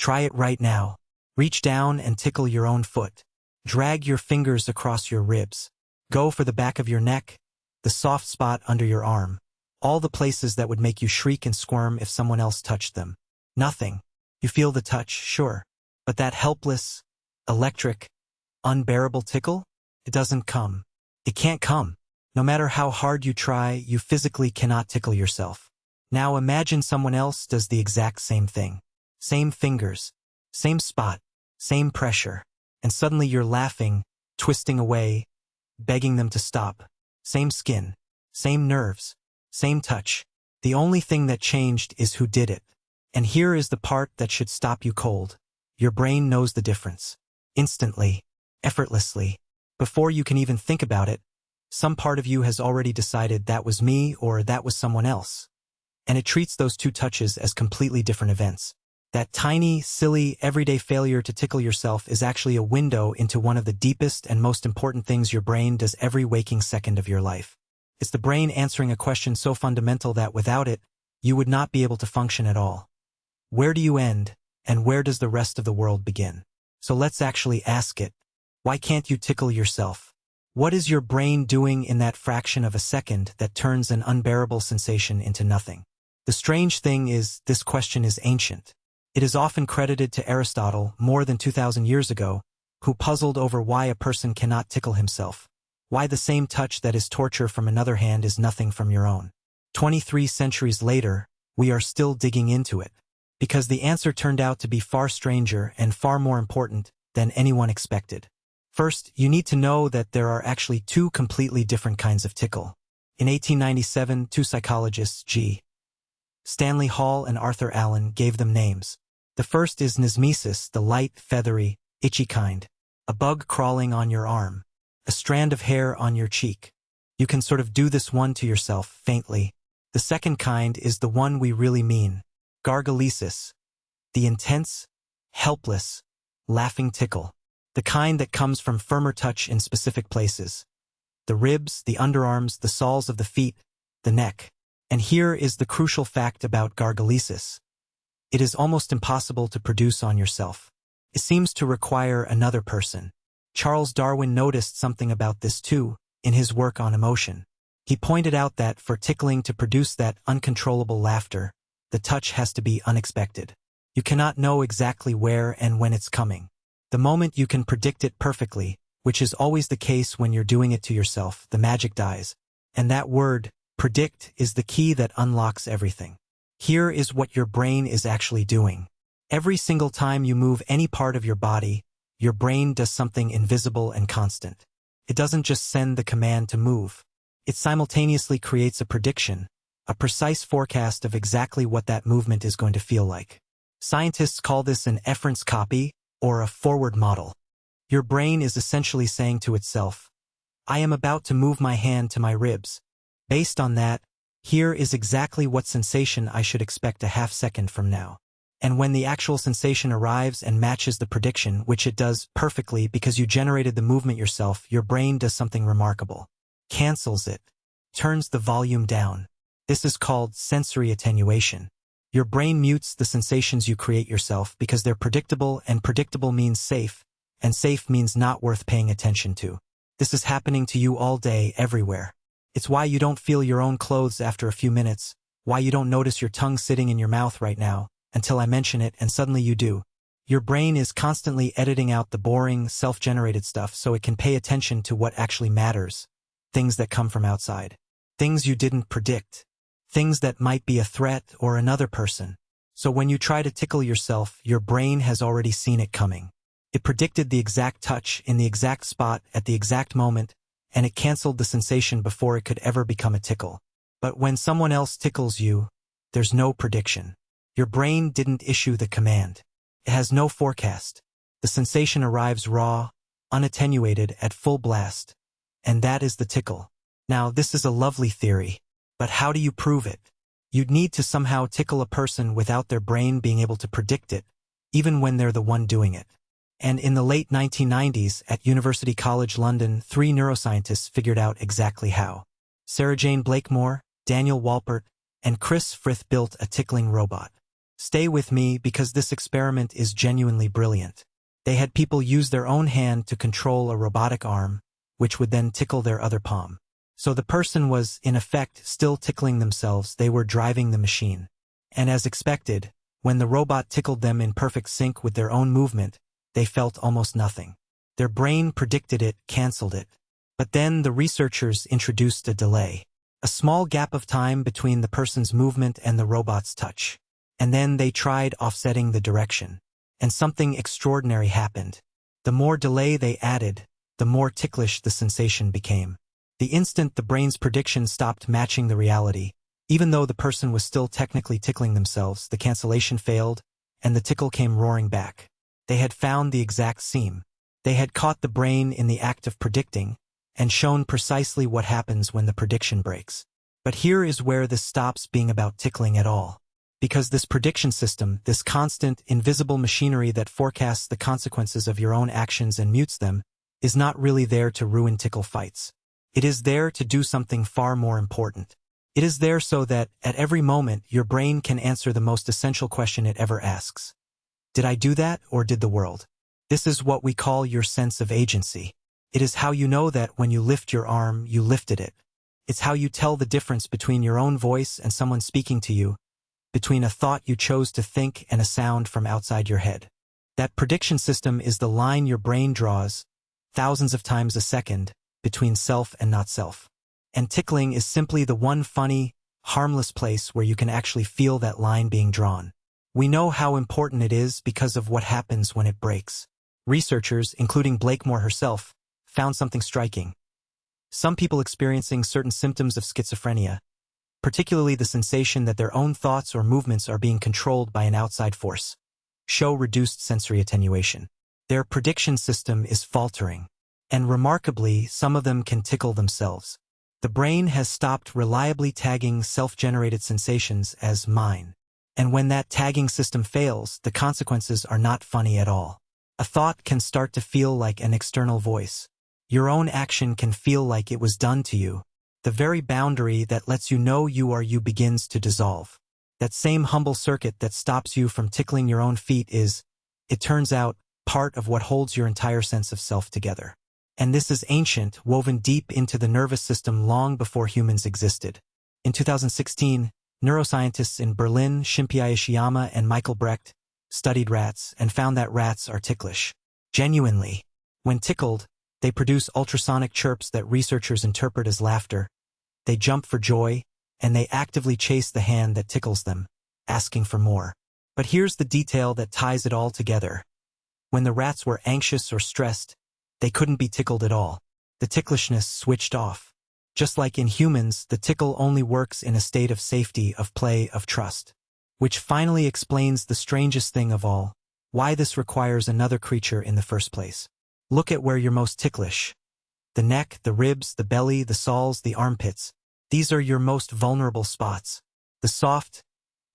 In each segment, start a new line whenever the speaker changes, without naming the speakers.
Try it right now. Reach down and tickle your own foot. Drag your fingers across your ribs. Go for the back of your neck, the soft spot under your arm. All the places that would make you shriek and squirm if someone else touched them. Nothing. You feel the touch, sure. But that helpless, electric, unbearable tickle? It doesn't come. It can't come. No matter how hard you try, you physically cannot tickle yourself. Now imagine someone else does the exact same thing. Same fingers, same spot, same pressure. And suddenly you're laughing, twisting away, begging them to stop. Same skin, same nerves, same touch. The only thing that changed is who did it. And here is the part that should stop you cold. Your brain knows the difference. Instantly, effortlessly. Before you can even think about it, some part of you has already decided that was me or that was someone else. And it treats those two touches as completely different events. That tiny, silly, everyday failure to tickle yourself is actually a window into one of the deepest and most important things your brain does every waking second of your life. It's the brain answering a question so fundamental that without it, you would not be able to function at all. Where do you end, and where does the rest of the world begin? So let's actually ask it. Why can't you tickle yourself? What is your brain doing in that fraction of a second that turns an unbearable sensation into nothing? The strange thing is, this question is ancient. It is often credited to Aristotle, more than 2,000 years ago, who puzzled over why a person cannot tickle himself, why the same touch that is torture from another hand is nothing from your own. 23 centuries later, we are still digging into it, because the answer turned out to be far stranger and far more important than anyone expected. First, you need to know that there are actually two completely different kinds of tickle. In 1897, two psychologists, G. Stanley Hall and Arthur Allen, gave them names. The first is nysmesis, the light, feathery, itchy kind. A bug crawling on your arm. A strand of hair on your cheek. You can sort of do this one to yourself, faintly. The second kind is the one we really mean. Gargalesis. The intense, helpless, laughing tickle. The kind that comes from firmer touch in specific places. The ribs, the underarms, the soles of the feet, the neck. And here is the crucial fact about gargalesis. It is almost impossible to produce on yourself. It seems to require another person. Charles Darwin noticed something about this too, in his work on emotion. He pointed out that for tickling to produce that uncontrollable laughter, the touch has to be unexpected. You cannot know exactly where and when it's coming. The moment you can predict it perfectly, which is always the case when you're doing it to yourself, the magic dies. And that word, predict, is the key that unlocks everything. Here is what your brain is actually doing. Every single time you move any part of your body, your brain does something invisible and constant. It doesn't just send the command to move. It simultaneously creates a prediction, a precise forecast of exactly what that movement is going to feel like. Scientists call this an efference copy, or a forward model. Your brain is essentially saying to itself, I am about to move my hand to my ribs. Based on that, here is exactly what sensation I should expect a half second from now. And when the actual sensation arrives and matches the prediction, which it does perfectly because you generated the movement yourself, your brain does something remarkable. Cancels it. Turns the volume down. This is called sensory attenuation. Your brain mutes the sensations you create yourself because they're predictable, and predictable means safe, and safe means not worth paying attention to. This is happening to you all day, everywhere. It's why you don't feel your own clothes after a few minutes, why you don't notice your tongue sitting in your mouth right now, until I mention it and suddenly you do. Your brain is constantly editing out the boring, self-generated stuff so it can pay attention to what actually matters. Things that come from outside. Things you didn't predict. Things that might be a threat or another person. So when you try to tickle yourself, your brain has already seen it coming. It predicted the exact touch in the exact spot at the exact moment, and it canceled the sensation before it could ever become a tickle. But when someone else tickles you, there's no prediction. Your brain didn't issue the command. It has no forecast. The sensation arrives raw, unattenuated, at full blast. And that is the tickle. Now, this is a lovely theory. But how do you prove it? You'd need to somehow tickle a person without their brain being able to predict it, even when they're the one doing it. And in the late 1990s, at University College London, 3 neuroscientists figured out exactly how. Sarah Jane Blakemore, Daniel Walpert, and Chris Frith built a tickling robot. Stay with me because this experiment is genuinely brilliant. They had people use their own hand to control a robotic arm, which would then tickle their other palm. So the person was, in effect, still tickling themselves. They were driving the machine. And as expected, when the robot tickled them in perfect sync with their own movement, they felt almost nothing. Their brain predicted it, canceled it. But then the researchers introduced a delay. A small gap of time between the person's movement and the robot's touch. And then they tried offsetting the direction. And something extraordinary happened. The more delay they added, the more ticklish the sensation became. The instant the brain's prediction stopped matching the reality, even though the person was still technically tickling themselves, the cancellation failed, and the tickle came roaring back. They had found the exact seam. They had caught the brain in the act of predicting, and shown precisely what happens when the prediction breaks. But here is where this stops being about tickling at all. Because this prediction system, this constant, invisible machinery that forecasts the consequences of your own actions and mutes them, is not really there to ruin tickle fights. It is there to do something far more important. It is there so that, at every moment, your brain can answer the most essential question it ever asks. Did I do that, or did the world? This is what we call your sense of agency. It is how you know that when you lift your arm, you lifted it. It's how you tell the difference between your own voice and someone speaking to you, between a thought you chose to think and a sound from outside your head. That prediction system is the line your brain draws, thousands of times a second, between self and not self. And tickling is simply the one funny, harmless place where you can actually feel that line being drawn. We know how important it is because of what happens when it breaks. Researchers, including Blakemore herself, found something striking. Some people experiencing certain symptoms of schizophrenia, particularly the sensation that their own thoughts or movements are being controlled by an outside force, show reduced sensory attenuation. Their prediction system is faltering. And remarkably, some of them can tickle themselves. The brain has stopped reliably tagging self-generated sensations as mine. And when that tagging system fails, the consequences are not funny at all. A thought can start to feel like an external voice. Your own action can feel like it was done to you. The very boundary that lets you know you are you begins to dissolve. That same humble circuit that stops you from tickling your own feet is, it turns out, part of what holds your entire sense of self together. And this is ancient, woven deep into the nervous system long before humans existed. In 2016, neuroscientists in Berlin, Shimpi Ishiyama and Michael Brecht, studied rats and found that rats are ticklish. Genuinely. When tickled, they produce ultrasonic chirps that researchers interpret as laughter. They jump for joy, and they actively chase the hand that tickles them, asking for more. But here's the detail that ties it all together. When the rats were anxious or stressed, they couldn't be tickled at all. The ticklishness switched off. Just like in humans, the tickle only works in a state of safety, of play, of trust. Which finally explains the strangest thing of all, why this requires another creature in the first place. Look at where you're most ticklish. The neck, the ribs, the belly, the soles, the armpits. These are your most vulnerable spots. The soft,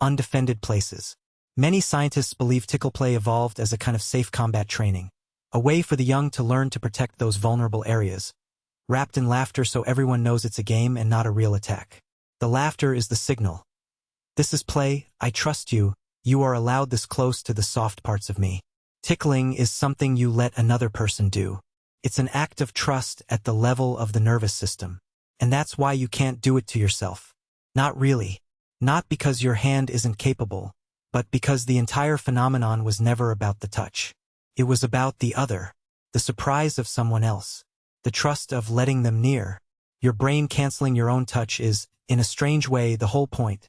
undefended places. Many scientists believe tickle play evolved as a kind of safe combat training. A way for the young to learn to protect those vulnerable areas. Wrapped in laughter so everyone knows it's a game and not a real attack. The laughter is the signal. This is play, I trust you, you are allowed this close to the soft parts of me. Tickling is something you let another person do. It's an act of trust at the level of the nervous system. And that's why you can't do it to yourself. Not really. Not because your hand isn't capable, but because the entire phenomenon was never about the touch. It was about the other, the surprise of someone else, the trust of letting them near. Your brain canceling your own touch is, in a strange way, the whole point.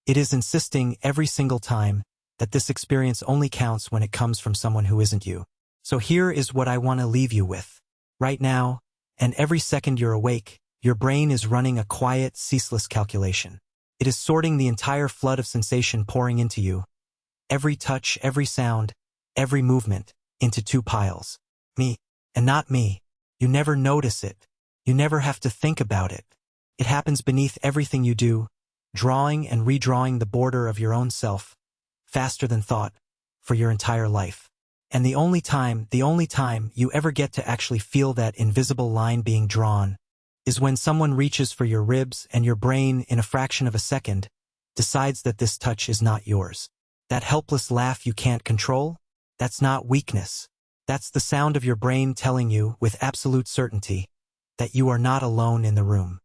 It is insisting every single time that this experience only counts when it comes from someone who isn't you. So here is what I want to leave you with. Right now, and every second you're awake, your brain is running a quiet, ceaseless calculation. It is sorting the entire flood of sensation pouring into you. Every touch, every sound, every movement, into two piles. Me, and not me. You never notice it. You never have to think about it. It happens beneath everything you do, drawing and redrawing the border of your own self, faster than thought, for your entire life. And the only time you ever get to actually feel that invisible line being drawn is when someone reaches for your ribs and your brain, in a fraction of a second, decides that this touch is not yours. That helpless laugh you can't control? That's not weakness. That's the sound of your brain telling you, with absolute certainty, that you are not alone in the room.